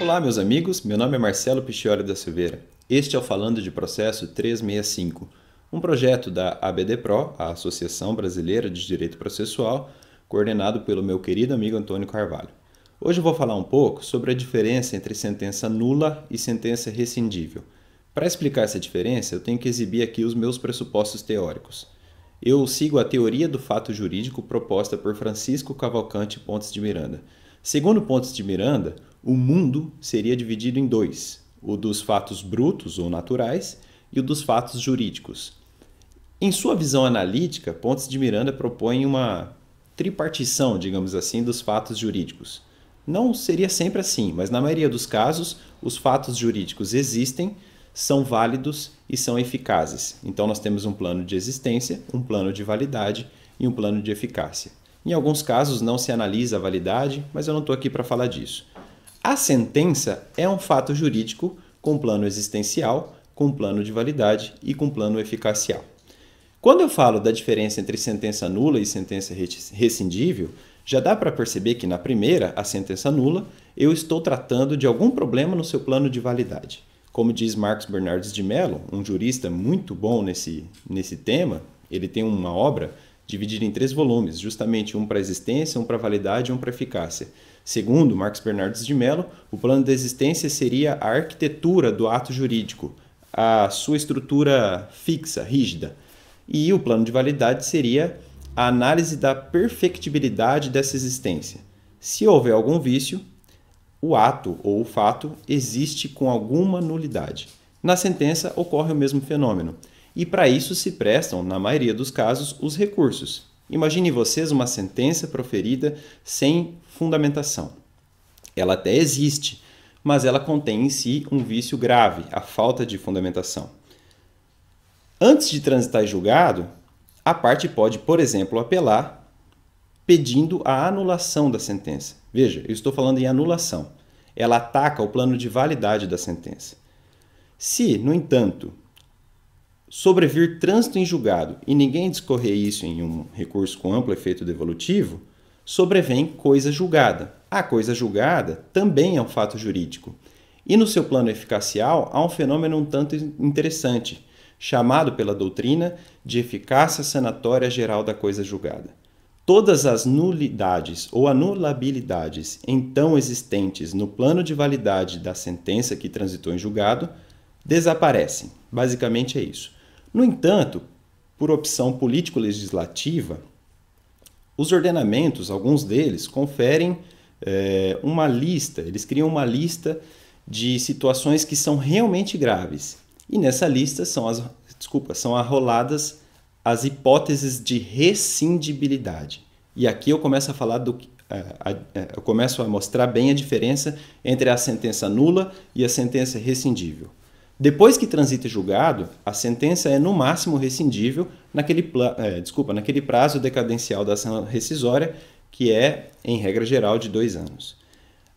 Olá, meus amigos. Meu nome é Marcelo Piccioli da Silveira. Este é o Falando de Processo 365, um projeto da ABDPRO, a Associação Brasileira de Direito Processual, coordenado pelo meu querido amigo Antônio Carvalho. Hoje eu vou falar um pouco sobre a diferença entre sentença nula e sentença rescindível. Para explicar essa diferença, eu tenho que exibir aqui os meus pressupostos teóricos. Eu sigo a teoria do fato jurídico proposta por Francisco Cavalcante Pontes de Miranda. Segundo Pontes de Miranda, o mundo seria dividido em dois, o dos fatos brutos ou naturais e o dos fatos jurídicos. Em sua visão analítica, Pontes de Miranda propõe uma tripartição, digamos assim, dos fatos jurídicos. Não seria sempre assim, mas na maioria dos casos, os fatos jurídicos existem, são válidos e são eficazes. Então nós temos um plano de existência, um plano de validade e um plano de eficácia. Em alguns casos não se analisa a validade, mas eu não estou aqui para falar disso. A sentença é um fato jurídico com plano existencial, com plano de validade e com plano eficacial. Quando eu falo da diferença entre sentença nula e sentença rescindível, já dá para perceber que na primeira, a sentença nula, eu estou tratando de algum problema no seu plano de validade. Como diz Marcos Bernardes de Mello, um jurista muito bom nesse tema, ele tem uma obra dividida em 3 volumes, justamente um para a existência, um para a validade e um para a eficácia. Segundo Marcos Bernardes de Mello, o plano da existência seria a arquitetura do ato jurídico, a sua estrutura fixa, rígida. E o plano de validade seria a análise da perfectibilidade dessa existência. Se houver algum vício, o ato ou o fato existe com alguma nulidade. Na sentença ocorre o mesmo fenômeno. E para isso se prestam, na maioria dos casos, os recursos. Imaginem vocês uma sentença proferida sem fundamentação. Ela até existe, mas ela contém em si um vício grave, a falta de fundamentação. Antes de transitar em julgado, a parte pode, por exemplo, apelar pedindo a anulação da sentença. Veja, eu estou falando em anulação. Ela ataca o plano de validade da sentença. Se, no entanto, sobrevir trânsito em julgado e ninguém discorrer isso em um recurso com amplo efeito devolutivo, sobrevém coisa julgada. A coisa julgada também é um fato jurídico. E no seu plano eficacial há um fenômeno um tanto interessante, chamado pela doutrina de eficácia sanatória geral da coisa julgada. Todas as nulidades ou anulabilidades então existentes no plano de validade da sentença que transitou em julgado desaparecem. Basicamente é isso. No entanto, por opção político-legislativa, os ordenamentos, alguns deles, conferem uma lista, eles criam uma lista de situações que são realmente graves. E nessa lista são arroladas as hipóteses de rescindibilidade. E aqui eu começo a falar eu começo a mostrar bem a diferença entre a sentença nula e a sentença rescindível. Depois que transita julgado, a sentença é no máximo rescindível naquele prazo decadencial da ação rescisória, que é, em regra geral, de 2 anos.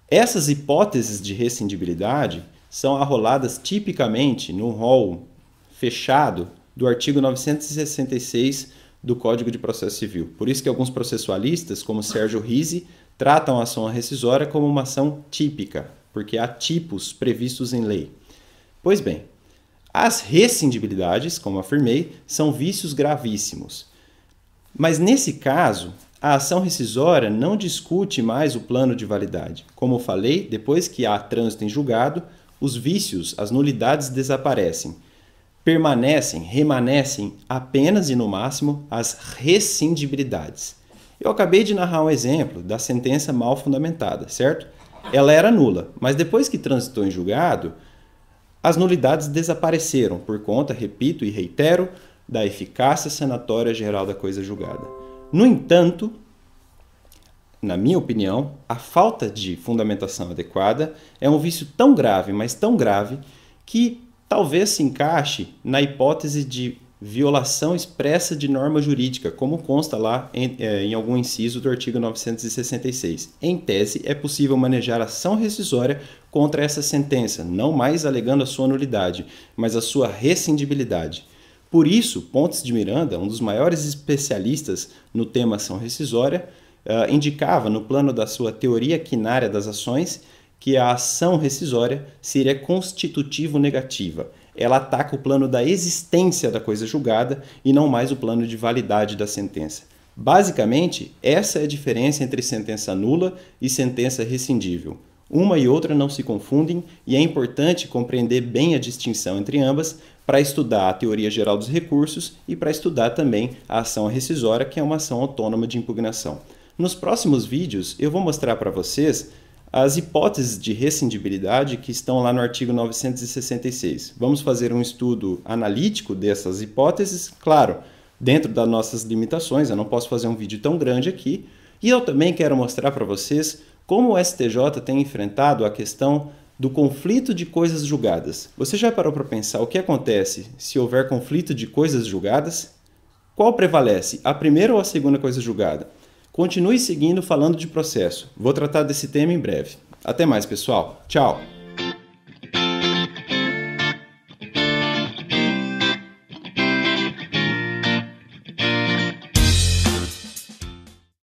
Essas hipóteses de rescindibilidade são arroladas tipicamente no rol fechado do artigo 966 do Código de Processo Civil. Por isso que alguns processualistas, como Sérgio Rizzi, tratam a ação rescisória como uma ação típica, porque há tipos previstos em lei. Pois bem, as rescindibilidades, como afirmei, são vícios gravíssimos. Mas nesse caso, a ação rescisória não discute mais o plano de validade. Como eu falei, depois que há trânsito em julgado, os vícios, as nulidades desaparecem. Remanescem apenas e no máximo as rescindibilidades. Eu acabei de narrar um exemplo da sentença mal fundamentada, certo? Ela era nula, mas depois que transitou em julgado, as nulidades desapareceram por conta, repito e reitero, da eficácia sanatória geral da coisa julgada. No entanto, na minha opinião, a falta de fundamentação adequada é um vício tão grave, mas tão grave, que talvez se encaixe na hipótese de violação expressa de norma jurídica, como consta lá em algum inciso do artigo 966. Em tese, é possível manejar ação rescisória contra essa sentença, não mais alegando a sua nulidade, mas a sua rescindibilidade. Por isso, Pontes de Miranda, um dos maiores especialistas no tema ação rescisória, indicava no plano da sua teoria quinária das ações que a ação rescisória seria constitutivo-negativa. Ela ataca o plano da existência da coisa julgada e não mais o plano de validade da sentença. Basicamente, essa é a diferença entre sentença nula e sentença rescindível. Uma e outra não se confundem e é importante compreender bem a distinção entre ambas para estudar a teoria geral dos recursos e para estudar também a ação rescisória, que é uma ação autônoma de impugnação. Nos próximos vídeos eu vou mostrar para vocês as hipóteses de rescindibilidade que estão lá no artigo 966. Vamos fazer um estudo analítico dessas hipóteses, claro, dentro das nossas limitações, eu não posso fazer um vídeo tão grande aqui. E eu também quero mostrar para vocês como o STJ tem enfrentado a questão do conflito de coisas julgadas. Você já parou para pensar o que acontece se houver conflito de coisas julgadas? Qual prevalece, a primeira ou a segunda coisa julgada? Continue seguindo falando de processo. Vou tratar desse tema em breve. Até mais, pessoal. Tchau!